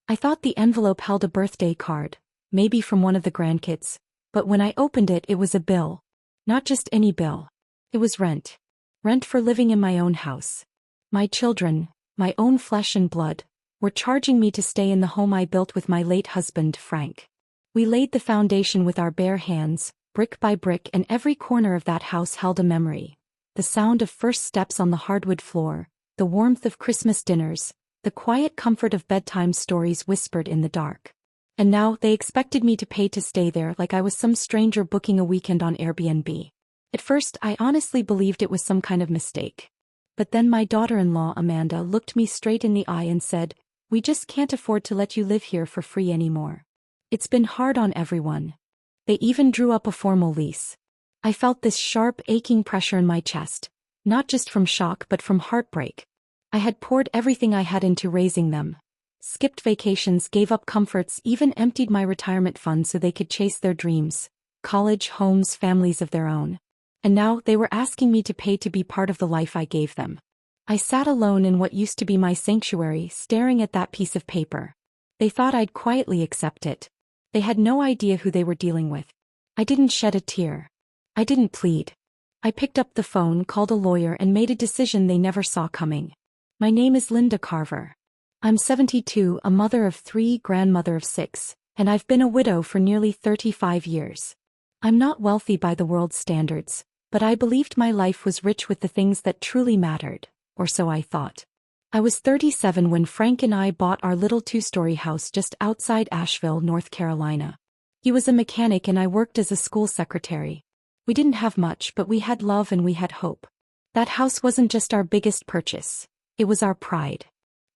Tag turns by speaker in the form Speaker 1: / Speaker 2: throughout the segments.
Speaker 1: I thought the envelope held a birthday card, maybe from one of the grandkids, but when I opened it, it was a bill. Not just any bill. It was rent. Rent for living in my own house. My children, my own flesh and blood, were charging me to stay in the home I built with my late husband, Frank. We laid the foundation with our bare hands, brick by brick, and every corner of that house held a memory. The sound of first steps on the hardwood floor, the warmth of Christmas dinners, the quiet comfort of bedtime stories whispered in the dark. And now they expected me to pay to stay there like I was some stranger booking a weekend on Airbnb. At first, I honestly believed it was some kind of mistake. But then my daughter-in-law Amanda looked me straight in the eye and said, "We just can't afford to let you live here for free anymore. It's been hard on everyone." They even drew up a formal lease. I felt this sharp, aching pressure in my chest, not just from shock but from heartbreak. I had poured everything I had into raising them. Skipped vacations, gave up comforts, even emptied my retirement fund so they could chase their dreams. College, homes, families of their own. And now they were asking me to pay to be part of the life I gave them. I sat alone in what used to be my sanctuary, staring at that piece of paper. They thought I'd quietly accept it. They had no idea who they were dealing with. I didn't shed a tear. I didn't plead. I picked up the phone, called a lawyer, and made a decision they never saw coming. My name is Linda Carver. I'm 72, a mother of 3, grandmother of 6, and I've been a widow for nearly 35 years. I'm not wealthy by the world's standards, but I believed my life was rich with the things that truly mattered, or so I thought. I was 37 when Frank and I bought our little 2-story house just outside Asheville, North Carolina. He was a mechanic and I worked as a school secretary. We didn't have much, but we had love and we had hope. That house wasn't just our biggest purchase. It was our pride.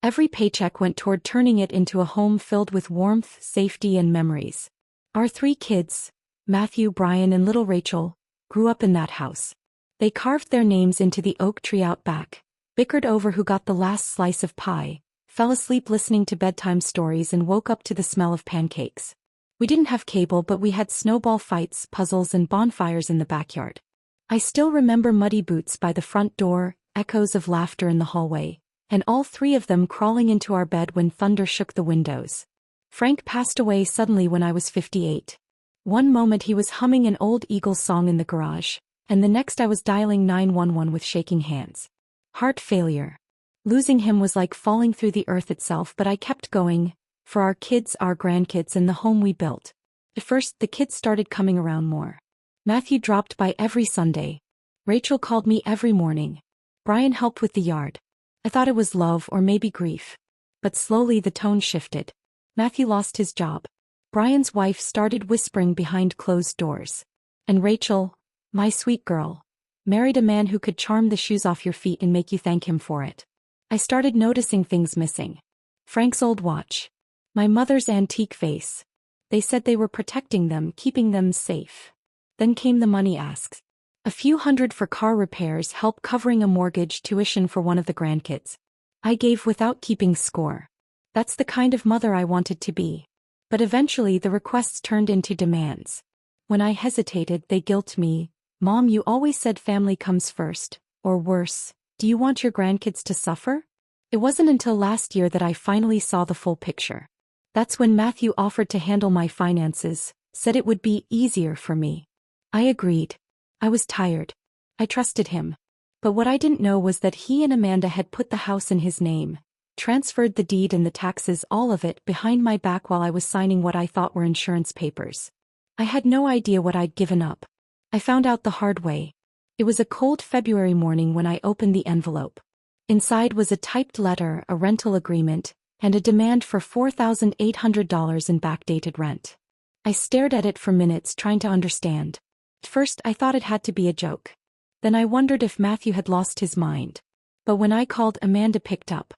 Speaker 1: Every paycheck went toward turning it into a home filled with warmth, safety, and memories. Our 3 kids, Matthew, Brian, and little Rachel, grew up in that house. They carved their names into the oak tree out back, bickered over who got the last slice of pie, fell asleep listening to bedtime stories, and woke up to the smell of pancakes. We didn't have cable, but we had snowball fights, puzzles, and bonfires in the backyard. I still remember muddy boots by the front door, echoes of laughter in the hallway, and all 3 of them crawling into our bed when thunder shook the windows. Frank passed away suddenly when I was 58. One moment he was humming an old Eagles song in the garage, and the next I was dialing 911 with shaking hands. Heart failure. Losing him was like falling through the earth itself, but I kept going, for our kids, our grandkids, and the home we built. At first, the kids started coming around more. Matthew dropped by every Sunday. Rachel called me every morning. Brian helped with the yard. I thought it was love or maybe grief. But slowly the tone shifted. Matthew lost his job. Brian's wife started whispering behind closed doors. And Rachel, my sweet girl, married a man who could charm the shoes off your feet and make you thank him for it. I started noticing things missing. Frank's old watch. My mother's antique vase. They said they were protecting them, keeping them safe. Then came the money asks. A few hundred for car repairs, help covering a mortgage, tuition for one of the grandkids. I gave without keeping score. That's the kind of mother I wanted to be. But eventually the requests turned into demands. When I hesitated, they guilt me. "Mom, you always said family comes first. Or worse, do you want your grandkids to suffer?" It wasn't until last year that I finally saw the full picture. That's when Matthew offered to handle my finances, said it would be easier for me. I agreed. I was tired. I trusted him. But what I didn't know was that he and Amanda had put the house in his name, transferred the deed and the taxes, all of it, behind my back while I was signing what I thought were insurance papers. I had no idea what I'd given up. I found out the hard way. It was a cold February morning when I opened the envelope. Inside was a typed letter, a rental agreement, and a demand for $4,800 in backdated rent. I stared at it for minutes trying to understand. At first I thought it had to be a joke. Then I wondered if Matthew had lost his mind. But when I called, Amanda picked up.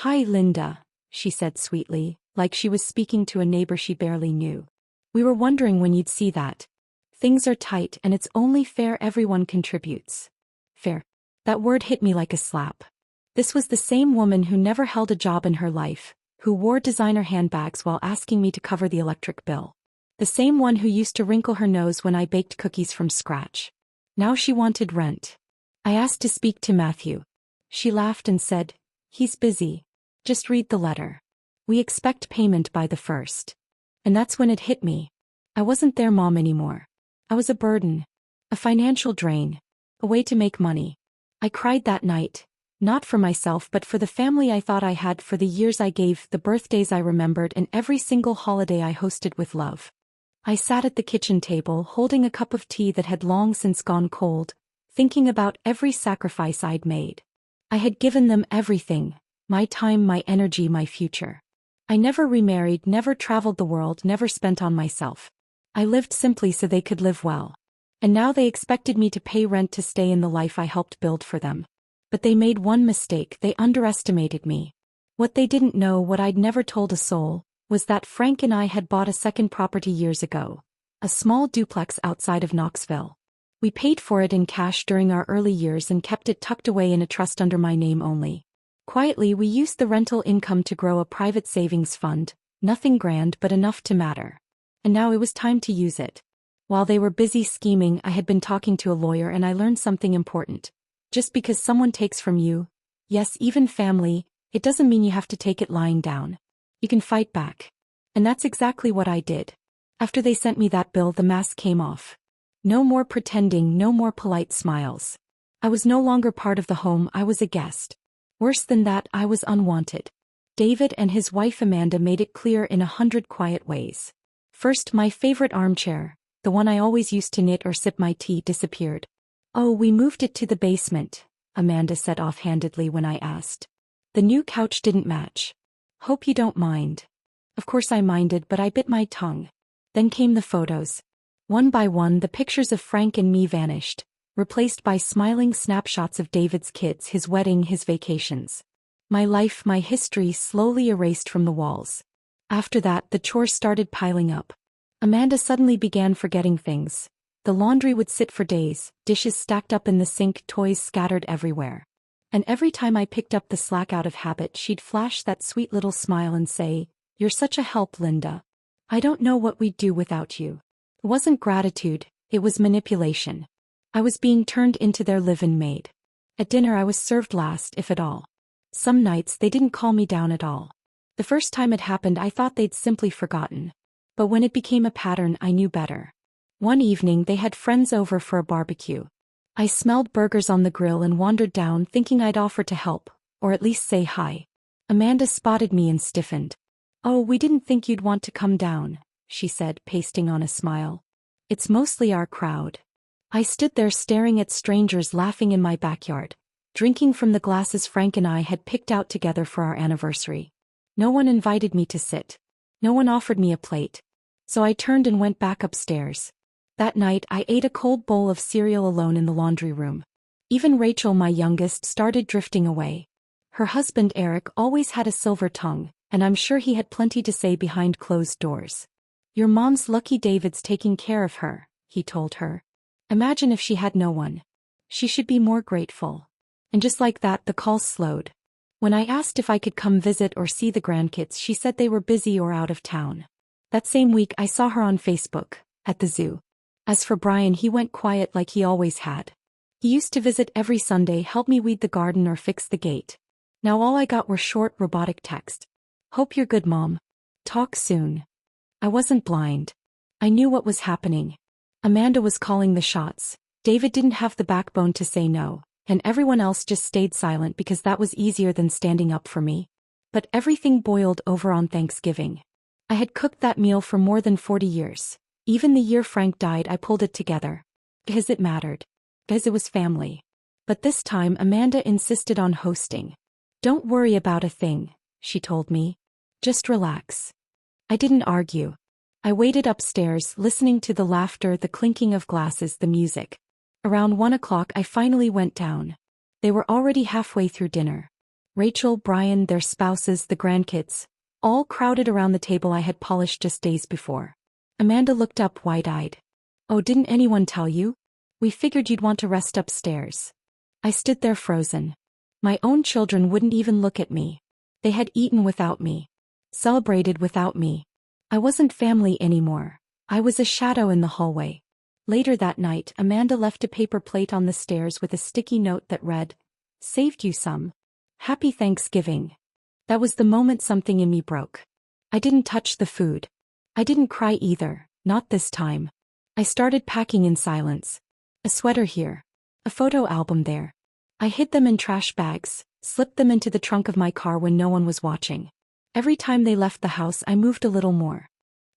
Speaker 1: "Hi, Linda," she said sweetly, like she was speaking to a neighbor she barely knew. "We were wondering when you'd see that. Things are tight and it's only fair everyone contributes." Fair. That word hit me like a slap. This was the same woman who never held a job in her life, who wore designer handbags while asking me to cover the electric bill. The same one who used to wrinkle her nose when I baked cookies from scratch. Now she wanted rent. I asked to speak to Matthew. She laughed and said, "He's busy. Just read the letter." We expect payment by the 1st. And that's when it hit me. I wasn't their mom anymore. I was a burden. A financial drain. A way to make money. I cried that night. Not for myself but for the family I thought I had, for the years I gave, the birthdays I remembered, and every single holiday I hosted with love. I sat at the kitchen table holding a cup of tea that had long since gone cold, thinking about every sacrifice I'd made. I had given them everything, my time, my energy, my future. I never remarried, never traveled the world, never spent on myself. I lived simply so they could live well. And now they expected me to pay rent to stay in the life I helped build for them. But they made one mistake: they underestimated me. What they didn't know, what I'd never told a soul, was that Frank and I had bought a second property years ago. A small duplex outside of Knoxville. We paid for it in cash during our early years and kept it tucked away in a trust under my name only. Quietly we used the rental income to grow a private savings fund, nothing grand but enough to matter. And now it was time to use it. While they were busy scheming, I had been talking to a lawyer and I learned something important. Just because someone takes from you, yes, even family, it doesn't mean you have to take it lying down. You can fight back. And that's exactly what I did. After they sent me that bill, the mask came off. No more pretending, no more polite smiles. I was no longer part of the home, I was a guest. Worse than that, I was unwanted. David and his wife Amanda made it clear in 100 quiet ways. First, my favorite armchair, the one I always used to knit or sip my tea, disappeared. "Oh, we moved it to the basement," Amanda said offhandedly when I asked. "The new couch didn't match. Hope you don't mind." Of course I minded, but I bit my tongue. Then came the photos. One by one the pictures of Frank and me vanished, replaced by smiling snapshots of David's kids, his wedding, his vacations. My life, my history slowly erased from the walls. After that, the chores started piling up. Amanda suddenly began forgetting things. The laundry would sit for days, dishes stacked up in the sink, toys scattered everywhere. And every time I picked up the slack out of habit, she'd flash that sweet little smile and say, "You're such a help, Linda. I don't know what we'd do without you." It wasn't gratitude, it was manipulation. I was being turned into their live-in maid. At dinner I was served last, if at all. Some nights they didn't call me down at all. The first time it happened I thought they'd simply forgotten. But when it became a pattern I knew better. One evening they had friends over for a barbecue. I smelled burgers on the grill and wandered down thinking I'd offer to help, or at least say hi. Amanda spotted me and stiffened. "Oh, we didn't think you'd want to come down," she said, pasting on a smile. "It's mostly our crowd." I stood there staring at strangers laughing in my backyard, drinking from the glasses Frank and I had picked out together for our anniversary. No one invited me to sit. No one offered me a plate. So I turned and went back upstairs. That night I ate a cold bowl of cereal alone in the laundry room. Even Rachel, my youngest, started drifting away. Her husband Eric always had a silver tongue, and I'm sure he had plenty to say behind closed doors. "Your mom's lucky David's taking care of her," he told her. "Imagine if she had no one. She should be more grateful." And just like that the call slowed. When I asked if I could come visit or see the grandkids, she said they were busy or out of town. That same week I saw her on Facebook, at the zoo. As for Brian, he went quiet like he always had. He used to visit every Sunday, help me weed the garden or fix the gate. Now all I got were short, robotic text. "Hope you're good, Mom. Talk soon." I wasn't blind. I knew what was happening. Amanda was calling the shots. David didn't have the backbone to say no, and everyone else just stayed silent because that was easier than standing up for me. But everything boiled over on Thanksgiving. I had cooked that meal for more than 40 years. Even the year Frank died I pulled it together. Because it mattered. Because it was family. But this time Amanda insisted on hosting. "Don't worry about a thing," she told me. "Just relax." I didn't argue. I waited upstairs, listening to the laughter, the clinking of glasses, the music. Around 1 o'clock I finally went down. They were already halfway through dinner. Rachel, Brian, their spouses, the grandkids, all crowded around the table I had polished just days before. Amanda looked up wide-eyed. "Oh, didn't anyone tell you? We figured you'd want to rest upstairs." I stood there frozen. My own children wouldn't even look at me. They had eaten without me. Celebrated without me. I wasn't family anymore. I was a shadow in the hallway. Later that night, Amanda left a paper plate on the stairs with a sticky note that read, "Saved you some. Happy Thanksgiving." That was the moment something in me broke. I didn't touch the food. I didn't cry either, not this time. I started packing in silence. A sweater here. A photo album there. I hid them in trash bags, slipped them into the trunk of my car when no one was watching. Every time they left the house, I moved a little more.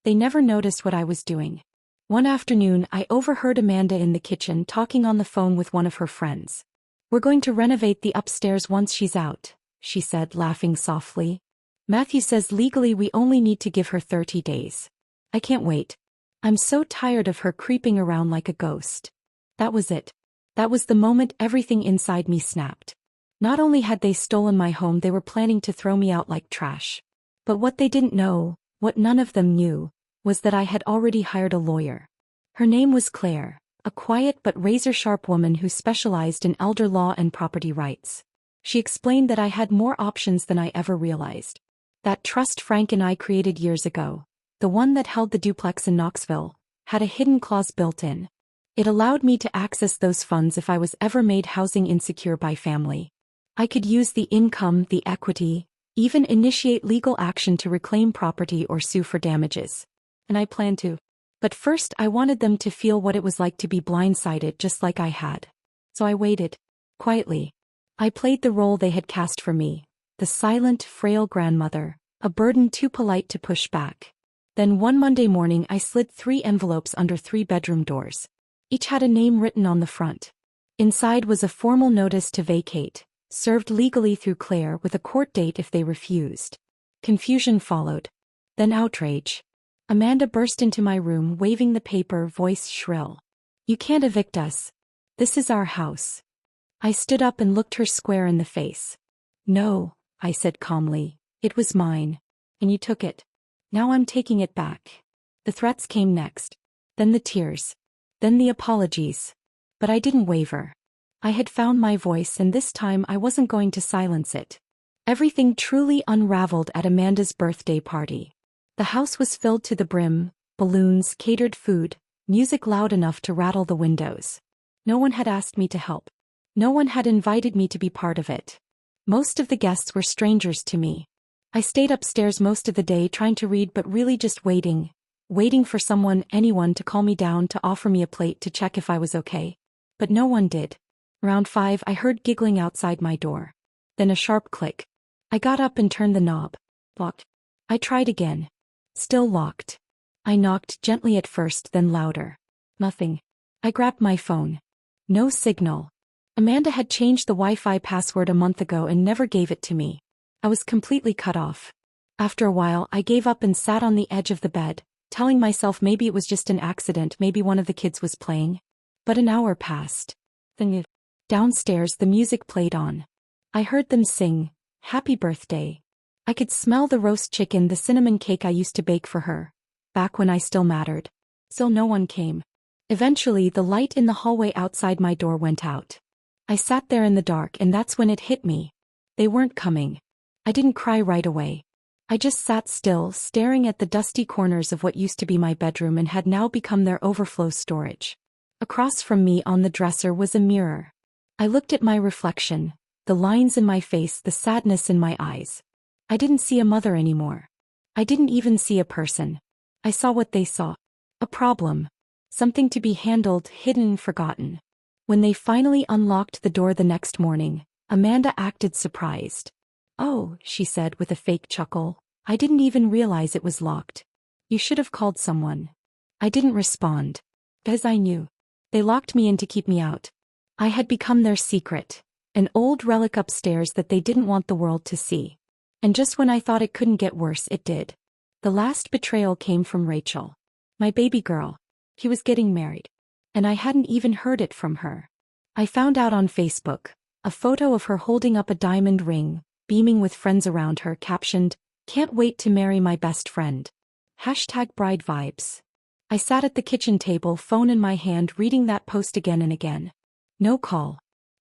Speaker 1: They never noticed what I was doing. One afternoon, I overheard Amanda in the kitchen talking on the phone with one of her friends. "We're going to renovate the upstairs once she's out," she said, laughing softly. "Matthew says legally we only need to give her 30 days. I can't wait. I'm so tired of her creeping around like a ghost." That was it. That was the moment everything inside me snapped. Not only had they stolen my home, they were planning to throw me out like trash. But what they didn't know, what none of them knew, was that I had already hired a lawyer. Her name was Claire, a quiet but razor-sharp woman who specialized in elder law and property rights. She explained that I had more options than I ever realized. That trust Frank and I created years ago, the one that held the duplex in Knoxville, had a hidden clause built in. It allowed me to access those funds if I was ever made housing insecure by family. I could use the income, the equity, even initiate legal action to reclaim property or sue for damages. And I planned to. But first I wanted them to feel what it was like to be blindsided just like I had. So I waited. Quietly. I played the role they had cast for me, the silent, frail grandmother, a burden too polite to push back. Then one Monday morning I slid 3 envelopes under 3 bedroom doors. Each had a name written on the front. Inside was a formal notice to vacate, served legally through Claire with a court date if they refused. Confusion followed. Then outrage. Amanda burst into my room waving the paper, voice shrill. "You can't evict us. This is our house." I stood up and looked her square in the face. "No," I said calmly, "it was mine. And you took it. Now I'm taking it back." The threats came next. Then the tears. Then the apologies. But I didn't waver. I had found my voice, and this time I wasn't going to silence it. Everything truly unraveled at Amanda's birthday party. The house was filled to the brim, balloons, catered food, music loud enough to rattle the windows. No one had asked me to help. No one had invited me to be part of it. Most of the guests were strangers to me. I stayed upstairs most of the day trying to read, but really just waiting for someone, anyone, to call me down, to offer me a plate, to check if I was okay. But no one did. Around 5 I heard giggling outside my door. Then a sharp click. I got up and turned the knob. Locked. I tried again. Still locked. I knocked gently at first, then louder. Nothing. I grabbed my phone. No signal. Amanda had changed the Wi-Fi password a month ago and never gave it to me. I was completely cut off. After a while I gave up and sat on the edge of the bed, telling myself maybe it was just an accident, maybe one of the kids was playing. But an hour passed. Then downstairs the music played on. I heard them sing, "Happy Birthday." I could smell the roast chicken, the cinnamon cake I used to bake for her, back when I still mattered. Still no one came. Eventually the light in the hallway outside my door went out. I sat there in the dark, and that's when it hit me. They weren't coming. I didn't cry right away. I just sat still, staring at the dusty corners of what used to be my bedroom and had now become their overflow storage. Across from me on the dresser was a mirror. I looked at my reflection, the lines in my face, the sadness in my eyes. I didn't see a mother anymore. I didn't even see a person. I saw what they saw. A problem. Something to be handled, hidden, forgotten. When they finally unlocked the door the next morning, Amanda acted surprised. "Oh," she said with a fake chuckle, "I didn't even realize it was locked. You should have called someone." I didn't respond. Because I knew. They locked me in to keep me out. I had become their secret, an old relic upstairs that they didn't want the world to see. And just when I thought it couldn't get worse, it did. The last betrayal came from Rachel. My baby girl. She was getting married. And I hadn't even heard it from her. I found out on Facebook, a photo of her holding up a diamond ring, beaming with friends around her, captioned, "Can't wait to marry my best friend." #bride vibes. I sat at the kitchen table, phone in my hand, reading that post again and again. No call.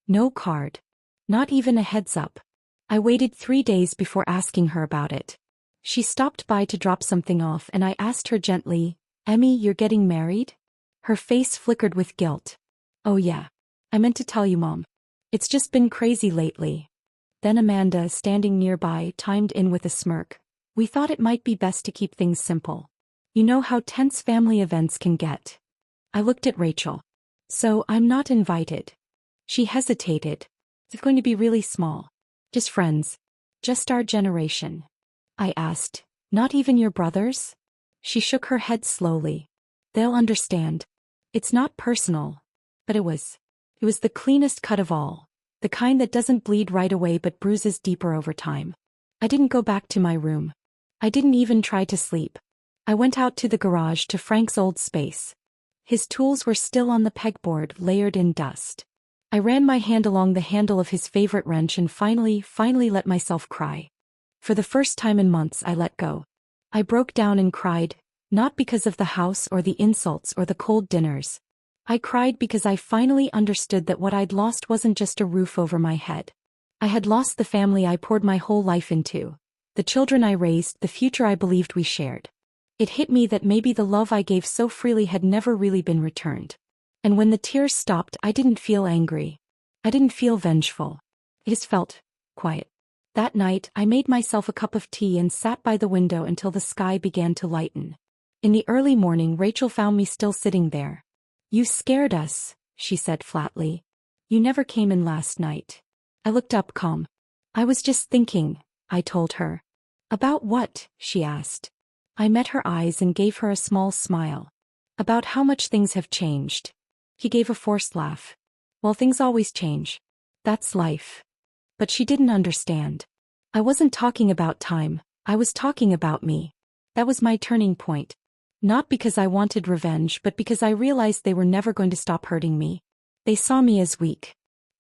Speaker 1: No card. Not even a heads up. I waited 3 days before asking her about it. She stopped by to drop something off, and I asked her gently, "Emmy, you're getting married?" Her face flickered with guilt. "Oh yeah. I meant to tell you, Mom. It's just been crazy lately." Then Amanda, standing nearby, chimed in with a smirk. We thought it might be best to keep things simple. You know how tense family events can get. I looked at Rachel. So, I'm not invited. She hesitated. It's going to be really small. Just friends. Just our generation. I asked, not even your brothers? She shook her head slowly. They'll understand. It's not personal. But it was. It was the cleanest cut of all. The kind that doesn't bleed right away but bruises deeper over time. I didn't go back to my room. I didn't even try to sleep. I went out to the garage to Frank's old space. His tools were still on the pegboard, layered in dust. I ran my hand along the handle of his favorite wrench and finally let myself cry. For the first time in months I let go. I broke down and cried, not because of the house or the insults or the cold dinners. I cried because I finally understood that what I'd lost wasn't just a roof over my head. I had lost the family I poured my whole life into, the children I raised, the future I believed we shared. It hit me that maybe the love I gave so freely had never really been returned. And when the tears stopped, I didn't feel angry. I didn't feel vengeful. It just felt quiet. That night, I made myself a cup of tea and sat by the window until the sky began to lighten. In the early morning, Rachel found me still sitting there. You scared us, she said flatly. You never came in last night. I looked up calm. I was just thinking, I told her. About what? She asked. I met her eyes and gave her a small smile. About how much things have changed. He gave a forced laugh. Well, things always change. That's life. But she didn't understand. I wasn't talking about time, I was talking about me. That was my turning point. Not because I wanted revenge, but because I realized they were never going to stop hurting me. They saw me as weak.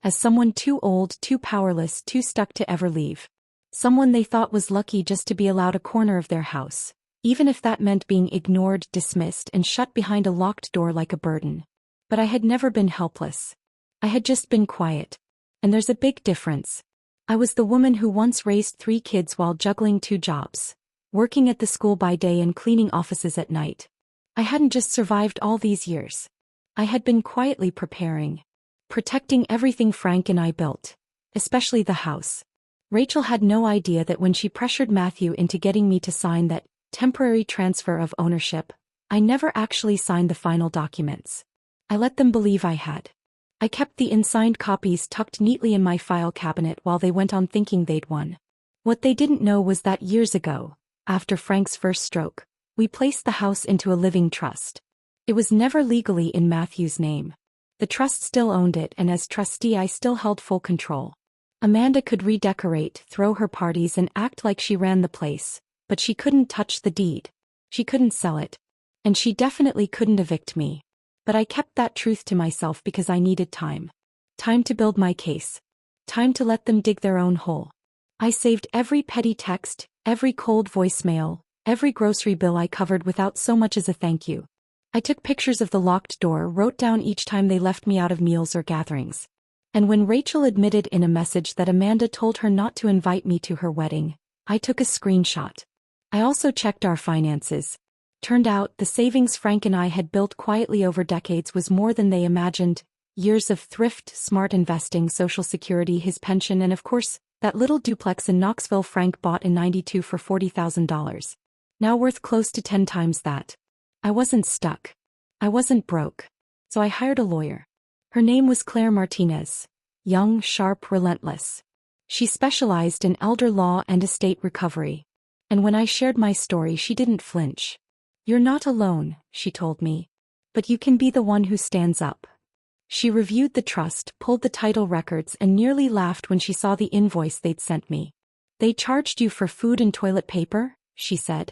Speaker 1: As someone too old, too powerless, too stuck to ever leave. Someone they thought was lucky just to be allowed a corner of their house, even if that meant being ignored, dismissed, and shut behind a locked door like a burden. But I had never been helpless. I had just been quiet. And there's a big difference. I was the woman who once raised 3 kids while juggling 2 jobs, working at the school by day and cleaning offices at night. I hadn't just survived all these years. I had been quietly preparing. Protecting everything Frank and I built. Especially the house. Rachel had no idea that when she pressured Matthew into getting me to sign that temporary transfer of ownership, I never actually signed the final documents. I let them believe I had. I kept the unsigned copies tucked neatly in my file cabinet while they went on thinking they'd won. What they didn't know was that years ago, after Frank's first stroke, we placed the house into a living trust. It was never legally in Matthew's name. The trust still owned it, and as trustee I still held full control. Amanda could redecorate, throw her parties, and act like she ran the place, but she couldn't touch the deed. She couldn't sell it. And she definitely couldn't evict me. But I kept that truth to myself because I needed time. Time to build my case. Time to let them dig their own hole. I saved every petty text, every cold voicemail, every grocery bill I covered without so much as a thank you. I took pictures of the locked door, wrote down each time they left me out of meals or gatherings. And when Rachel admitted in a message that Amanda told her not to invite me to her wedding, I took a screenshot. I also checked our finances. Turned out, the savings Frank and I had built quietly over decades was more than they imagined. Years of thrift, smart investing, Social Security, his pension, and of course, that little duplex in Knoxville Frank bought in '92 for $40,000. Now worth close to 10 times that. I wasn't stuck. I wasn't broke. So I hired a lawyer. Her name was Claire Martinez. Young, sharp, relentless. She specialized in elder law and estate recovery. And when I shared my story, she didn't flinch. You're not alone, she told me. But you can be the one who stands up. She reviewed the trust, pulled the title records, and nearly laughed when she saw the invoice they'd sent me. They charged you for food and toilet paper, she said.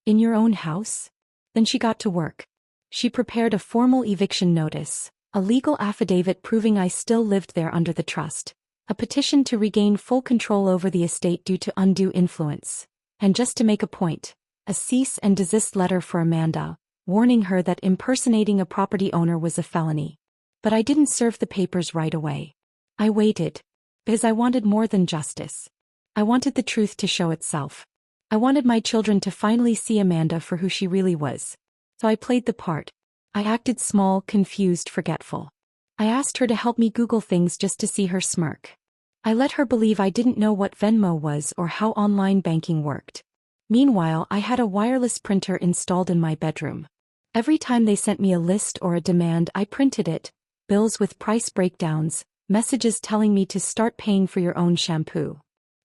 Speaker 1: In your own house? Then she got to work. She prepared a formal eviction notice, a legal affidavit proving I still lived there under the trust, a petition to regain full control over the estate due to undue influence, and just to make a point, a cease and desist letter for Amanda, warning her that impersonating a property owner was a felony. But I didn't serve the papers right away. I waited. Because I wanted more than justice. I wanted the truth to show itself. I wanted my children to finally see Amanda for who she really was. So I played the part. I acted small, confused, forgetful. I asked her to help me Google things just to see her smirk. I let her believe I didn't know what Venmo was or how online banking worked. Meanwhile, I had a wireless printer installed in my bedroom. Every time they sent me a list or a demand, I printed it, bills with price breakdowns, messages telling me to start paying for your own shampoo.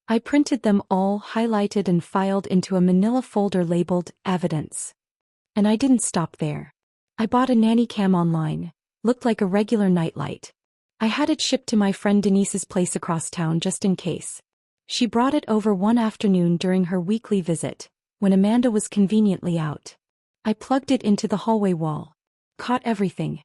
Speaker 1: I printed them all, highlighted and filed into a manila folder labeled Evidence. And I didn't stop there. I bought a nanny cam online. Looked like a regular nightlight. I had it shipped to my friend Denise's place across town just in case. She brought it over one afternoon during her weekly visit, when Amanda was conveniently out. I plugged it into the hallway wall. Caught everything.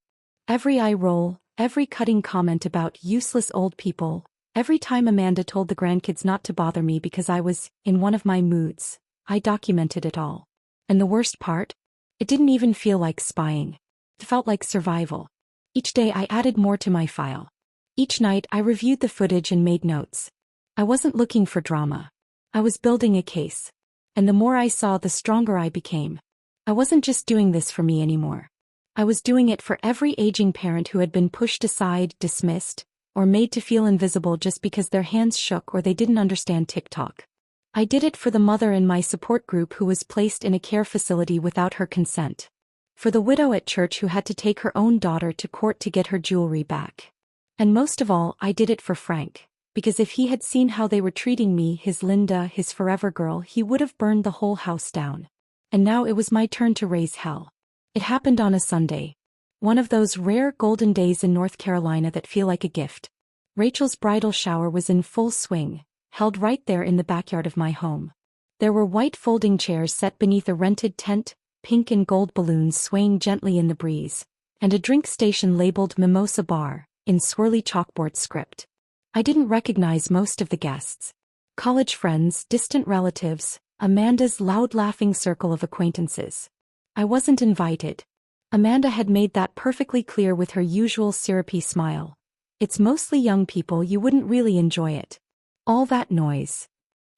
Speaker 1: Every eye roll, every cutting comment about useless old people, every time Amanda told the grandkids not to bother me because I was in one of my moods. I documented it all. And the worst part? It didn't even feel like spying. It felt like survival. Each day I added more to my file. Each night I reviewed the footage and made notes. I wasn't looking for drama. I was building a case. And the more I saw, the stronger I became. I wasn't just doing this for me anymore. I was doing it for every aging parent who had been pushed aside, dismissed, or made to feel invisible just because their hands shook or they didn't understand TikTok. I did it for the mother in my support group who was placed in a care facility without her consent. For the widow at church who had to take her own daughter to court to get her jewelry back. And most of all, I did it for Frank, because if he had seen how they were treating me, his Linda, his forever girl, he would have burned the whole house down. And now it was my turn to raise hell. It happened on a Sunday. One of those rare golden days in North Carolina that feel like a gift. Rachel's bridal shower was in full swing, held right there in the backyard of my home. There were white folding chairs set beneath a rented tent, pink and gold balloons swaying gently in the breeze, and a drink station labeled Mimosa Bar, in swirly chalkboard script. I didn't recognize most of the guests. College friends, distant relatives, Amanda's loud laughing circle of acquaintances. I wasn't invited. Amanda had made that perfectly clear with her usual syrupy smile. It's mostly young people, you wouldn't really enjoy it. All that noise.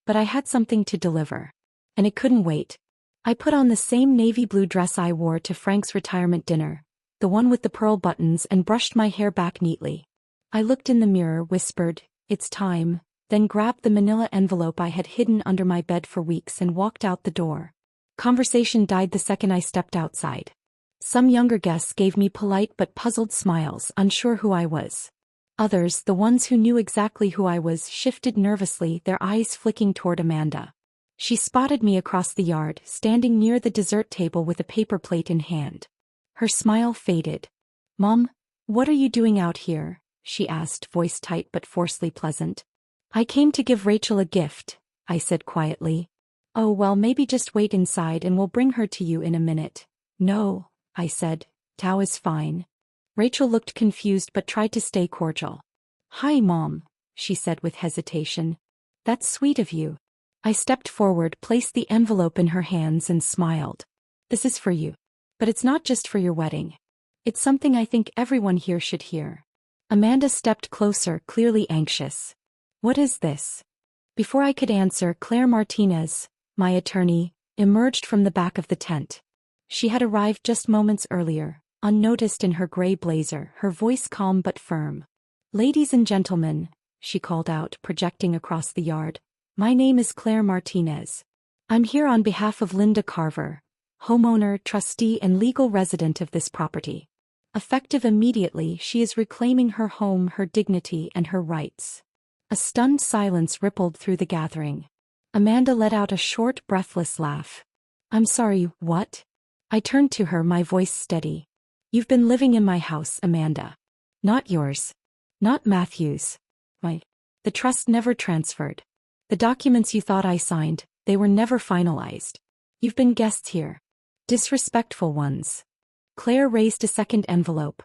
Speaker 1: But I had something to deliver. And it couldn't wait. I put on the same navy blue dress I wore to Frank's retirement dinner, the one with the pearl buttons, and brushed my hair back neatly. I looked in the mirror, whispered, "It's time," then grabbed the manila envelope I had hidden under my bed for weeks and walked out the door. Conversation died the second I stepped outside. Some younger guests gave me polite but puzzled smiles, unsure who I was. Others, the ones who knew exactly who I was, shifted nervously, their eyes flicking toward Amanda. She spotted me across the yard, standing near the dessert table with a paper plate in hand. Her smile faded. "Mom, what are you doing out here?" she asked, voice tight but forcefully pleasant. "I came to give Rachel a gift," I said quietly. "Oh well, maybe just wait inside and we'll bring her to you in a minute." "No," I said, "Tao is fine." Rachel looked confused but tried to stay cordial. "Hi, Mom," she said with hesitation. "That's sweet of you." I stepped forward, placed the envelope in her hands and smiled. "This is for you. But it's not just for your wedding. It's something I think everyone here should hear." Amanda stepped closer, clearly anxious. "What is this?" Before I could answer, Claire Martinez, my attorney, emerged from the back of the tent. She had arrived just moments earlier, unnoticed in her gray blazer, her voice calm but firm. "Ladies and gentlemen," she called out, projecting across the yard, "my name is Claire Martinez. I'm here on behalf of Linda Carver, homeowner, trustee, and legal resident of this property. Effective immediately, she is reclaiming her home, her dignity, and her rights." A stunned silence rippled through the gathering. Amanda let out a short, breathless laugh. "I'm sorry, what?" I turned to her, my voice steady. "You've been living in my house, Amanda. Not yours. Not Matthew's. The trust never transferred. The documents you thought I signed, they were never finalized. You've been guests here. Disrespectful ones." Claire raised a second envelope.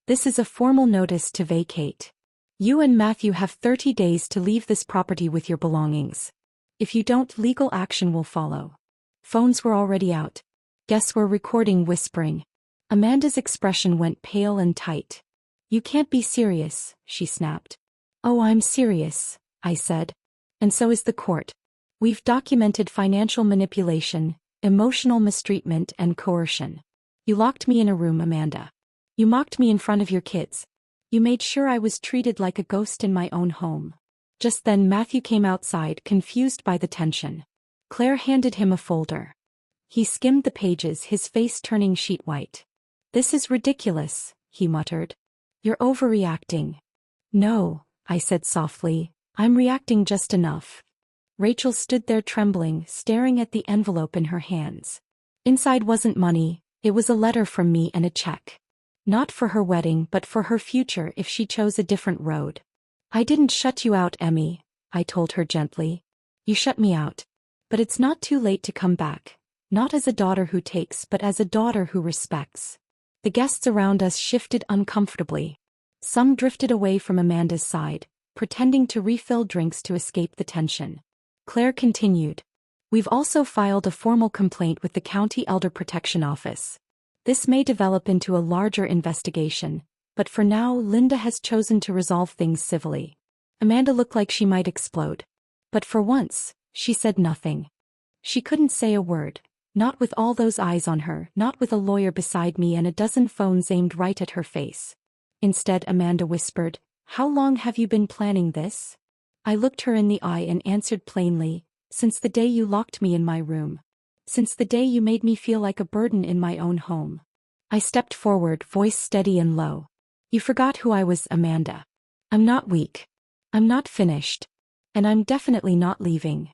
Speaker 1: "This is a formal notice to vacate. You and Matthew have 30 days to leave this property with your belongings. If you don't, legal action will follow." Phones were already out. Guests were recording, whispering. Amanda's expression went pale and tight. "You can't be serious," she snapped. "Oh, I'm serious," I said. "And so is the court. We've documented financial manipulation, emotional mistreatment, and coercion. You locked me in a room, Amanda. You mocked me in front of your kids. You made sure I was treated like a ghost in my own home." Just then Matthew came outside, confused by the tension. Claire handed him a folder. He skimmed the pages, his face turning sheet white. "This is ridiculous," he muttered. "You're overreacting." "No," I said softly, "I'm reacting just enough." Rachel stood there trembling, staring at the envelope in her hands. Inside wasn't money, it was a letter from me and a check. Not for her wedding but for her future if she chose a different road. "I didn't shut you out, Emmy," I told her gently. "You shut me out. But it's not too late to come back. Not as a daughter who takes but as a daughter who respects." The guests around us shifted uncomfortably. Some drifted away from Amanda's side, pretending to refill drinks to escape the tension. Claire continued. "We've also filed a formal complaint with the County Elder Protection Office. This may develop into a larger investigation, but for now Linda has chosen to resolve things civilly." Amanda looked like she might explode. But for once, she said nothing. She couldn't say a word, not with all those eyes on her, not with a lawyer beside me and a dozen phones aimed right at her face. Instead, Amanda whispered, "How long have you been planning this?" I looked her in the eye and answered plainly, "Since the day you locked me in my room. Since the day you made me feel like a burden in my own home." I stepped forward, voice steady and low. "You forgot who I was, Amanda. I'm not weak. I'm not finished. And I'm definitely not leaving."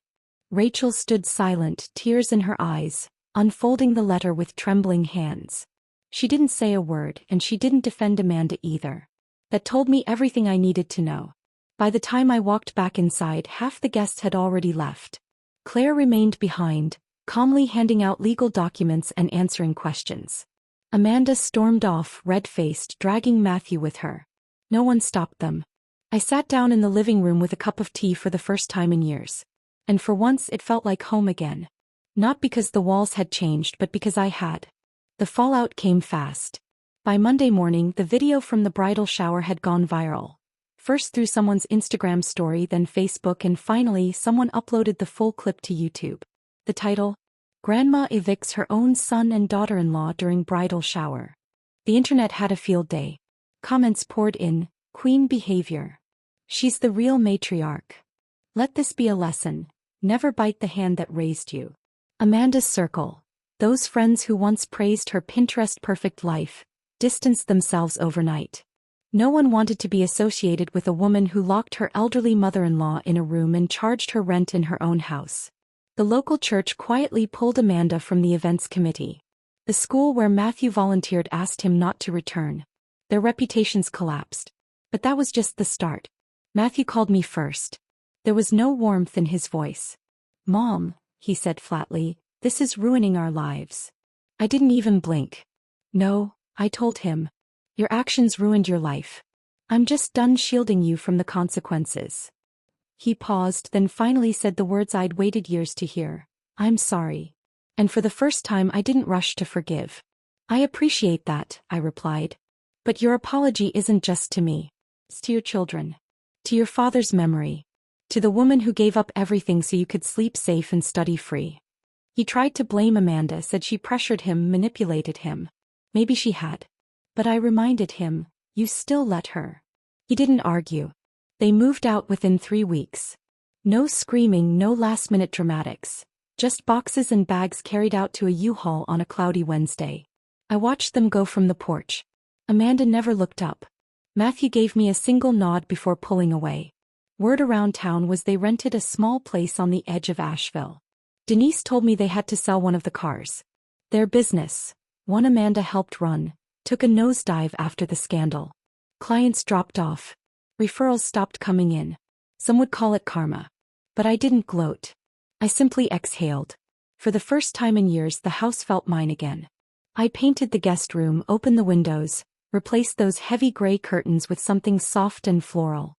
Speaker 1: Rachel stood silent, tears in her eyes, unfolding the letter with trembling hands. She didn't say a word, and she didn't defend Amanda either. That told me everything I needed to know. By the time I walked back inside, half the guests had already left. Claire remained behind, calmly handing out legal documents and answering questions. Amanda stormed off, red-faced, dragging Matthew with her. No one stopped them. I sat down in the living room with a cup of tea for the first time in years. And for once it felt like home again. Not because the walls had changed but because I had. The fallout came fast. By Monday morning, the video from the bridal shower had gone viral. First through someone's Instagram story, then Facebook, and finally someone uploaded the full clip to YouTube. The title? Grandma evicts her own son and daughter-in-law during bridal shower. The internet had a field day. Comments poured in, "Queen behavior. She's the real matriarch. Let this be a lesson. Never bite the hand that raised you." Amanda's circle. Those friends who once praised her Pinterest-perfect life, distanced themselves overnight. No one wanted to be associated with a woman who locked her elderly mother-in-law in a room and charged her rent in her own house. The local church quietly pulled Amanda from the events committee. The school where Matthew volunteered asked him not to return. Their reputations collapsed. But that was just the start. Matthew called me first. There was no warmth in his voice. "Mom," he said flatly, "this is ruining our lives." I didn't even blink. "No," I told him. "Your actions ruined your life. I'm just done shielding you from the consequences." He paused, then finally said the words I'd waited years to hear. "I'm sorry." And for the first time I didn't rush to forgive. "I appreciate that," I replied. "But your apology isn't just to me. It's to your children. To your father's memory. To the woman who gave up everything so you could sleep safe and study free." He tried to blame Amanda, said she pressured him, manipulated him. Maybe she had. But I reminded him, "You still let her." He didn't argue. They moved out within 3 weeks. No screaming, no last-minute dramatics. Just boxes and bags carried out to a U-Haul on a cloudy Wednesday. I watched them go from the porch. Amanda never looked up. Matthew gave me a single nod before pulling away. Word around town was they rented a small place on the edge of Asheville. Denise told me they had to sell one of the cars. Their business, one Amanda helped run, took a nosedive after the scandal. Clients dropped off. Referrals stopped coming in. Some would call it karma. But I didn't gloat. I simply exhaled. For the first time in years, the house felt mine again. I painted the guest room, opened the windows, replaced those heavy gray curtains with something soft and floral.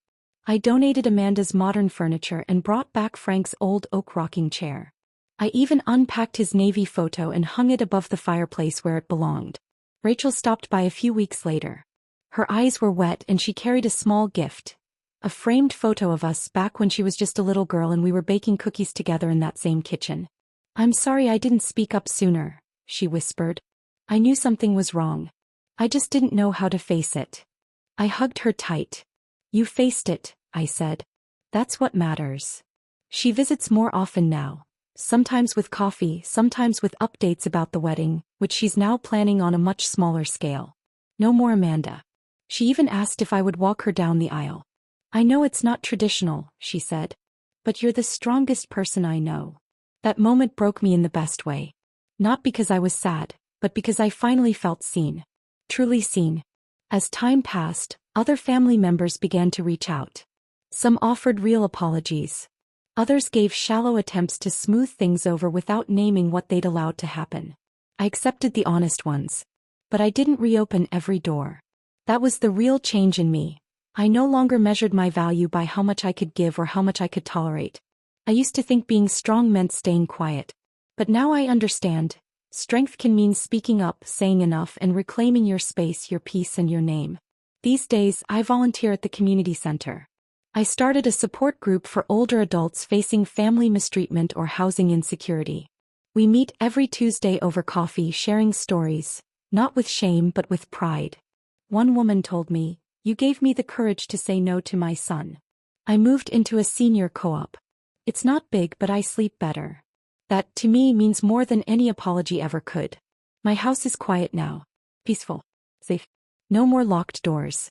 Speaker 1: I donated Amanda's modern furniture and brought back Frank's old oak rocking chair. I even unpacked his navy photo and hung it above the fireplace where it belonged. Rachel stopped by a few weeks later. Her eyes were wet and she carried a small gift. A framed photo of us back when she was just a little girl and we were baking cookies together in that same kitchen. "I'm sorry I didn't speak up sooner," she whispered. "I knew something was wrong. I just didn't know how to face it." I hugged her tight. "You faced it," I said. "That's what matters." She visits more often now. Sometimes with coffee, sometimes with updates about the wedding, which she's now planning on a much smaller scale. No more Amanda. She even asked if I would walk her down the aisle. I know it's not traditional, she said. But you're the strongest person I know. That moment broke me in the best way. Not because I was sad, but because I finally felt seen. Truly seen. As time passed, other family members began to reach out. Some offered real apologies. Others gave shallow attempts to smooth things over without naming what they'd allowed to happen. I accepted the honest ones. But I didn't reopen every door. That was the real change in me. I no longer measured my value by how much I could give or how much I could tolerate. I used to think being strong meant staying quiet. But now I understand. Strength can mean speaking up, saying enough, and reclaiming your space, your peace, and your name. These days, I volunteer at the community center. I started a support group for older adults facing family mistreatment or housing insecurity. We meet every Tuesday over coffee, sharing stories, not with shame but with pride. One woman told me, "You gave me the courage to say no to my son." I moved into a senior co-op. It's not big, but I sleep better. That, to me, means more than any apology ever could. My house is quiet now. Peaceful. Safe. No more locked doors.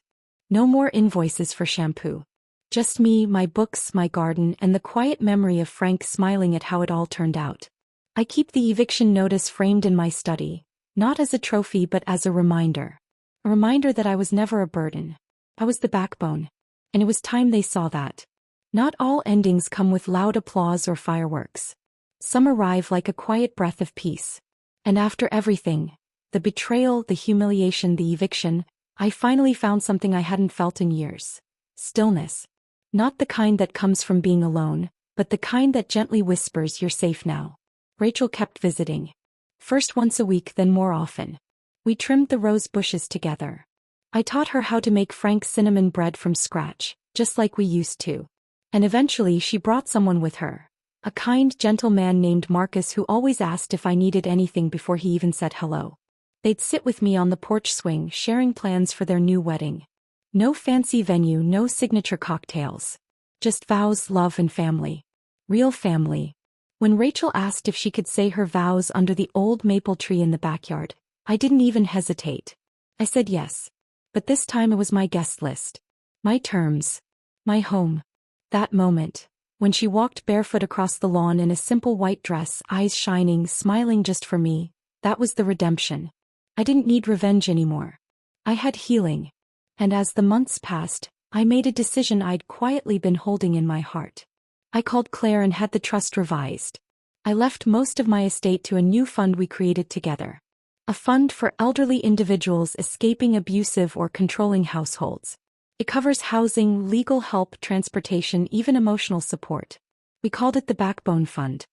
Speaker 1: No more invoices for shampoo. Just me, my books, my garden, and the quiet memory of Frank smiling at how it all turned out. I keep the eviction notice framed in my study, not as a trophy but as a reminder. A reminder that I was never a burden. I was the backbone. And it was time they saw that. Not all endings come with loud applause or fireworks. Some arrive like a quiet breath of peace. And after everything, the betrayal, the humiliation, the eviction, I finally found something I hadn't felt in years. Stillness. Not the kind that comes from being alone, but the kind that gently whispers, "You're safe now." Rachel kept visiting. First once a week, then more often. We trimmed the rose bushes together. I taught her how to make Frank's cinnamon bread from scratch, just like we used to. And eventually she brought someone with her. A kind, gentle man named Marcus who always asked if I needed anything before he even said hello. They'd sit with me on the porch swing, sharing plans for their new wedding. No fancy venue, no signature cocktails. Just vows, love, and family. Real family. When Rachel asked if she could say her vows under the old maple tree in the backyard, I didn't even hesitate. I said yes. But this time it was my guest list. My terms. My home. That moment, when she walked barefoot across the lawn in a simple white dress, eyes shining, smiling just for me, that was the redemption. I didn't need revenge anymore. I had healing. And as the months passed, I made a decision I'd quietly been holding in my heart. I called Claire and had the trust revised. I left most of my estate to a new fund we created together. A fund for elderly individuals escaping abusive or controlling households. It covers housing, legal help, transportation, even emotional support. We called it the Backbone Fund.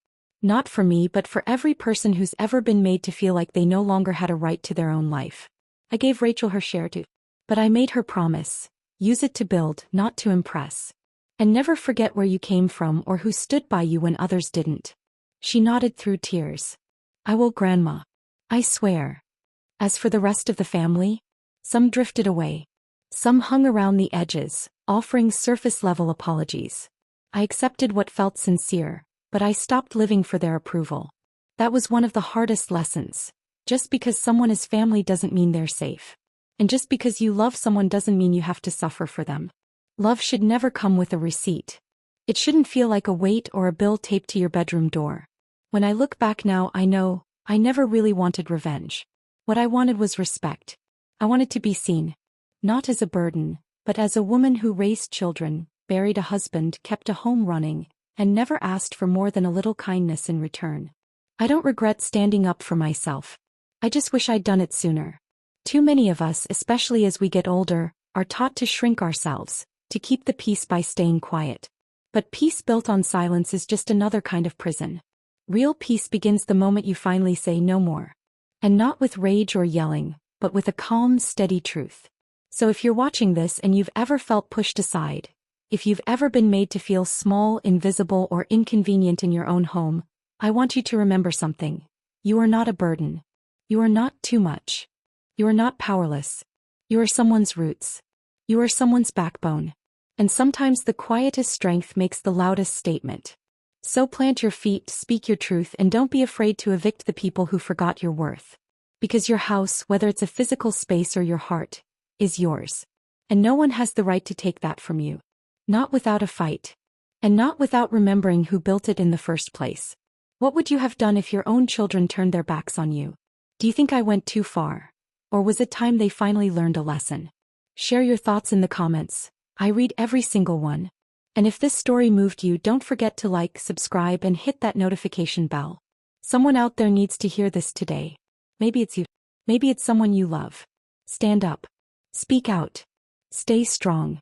Speaker 1: Not for me, but for every person who's ever been made to feel like they no longer had a right to their own life. I gave Rachel her share too. But I made her promise. Use it to build, not to impress. And never forget where you came from or who stood by you when others didn't. She nodded through tears. I will, Grandma. I swear. As for the rest of the family, some drifted away. Some hung around the edges, offering surface-level apologies. I accepted what felt sincere, but I stopped living for their approval. That was one of the hardest lessons. Just because someone is family doesn't mean they're safe. And just because you love someone doesn't mean you have to suffer for them. Love should never come with a receipt. It shouldn't feel like a weight or a bill taped to your bedroom door. When I look back now, I know I never really wanted revenge. What I wanted was respect. I wanted to be seen. Not as a burden, but as a woman who raised children, buried a husband, kept a home running, and never asked for more than a little kindness in return. I don't regret standing up for myself. I just wish I'd done it sooner. Too many of us, especially as we get older, are taught to shrink ourselves, to keep the peace by staying quiet. But peace built on silence is just another kind of prison. Real peace begins the moment you finally say no more. And not with rage or yelling, but with a calm, steady truth. So if you're watching this and you've ever felt pushed aside, if you've ever been made to feel small, invisible, or inconvenient in your own home, I want you to remember something. You are not a burden. You are not too much. You are not powerless. You are someone's roots. You are someone's backbone. And sometimes the quietest strength makes the loudest statement. So plant your feet, speak your truth, and don't be afraid to evict the people who forgot your worth. Because your house, whether it's a physical space or your heart, is yours. And no one has the right to take that from you. Not without a fight. And not without remembering who built it in the first place. What would you have done if your own children turned their backs on you? Do you think I went too far? Or was it time they finally learned a lesson? Share your thoughts in the comments. I read every single one. And if this story moved you, don't forget to like, subscribe, and hit that notification bell. Someone out there needs to hear this today. Maybe it's you. Maybe it's someone you love. Stand up. Speak out. Stay strong.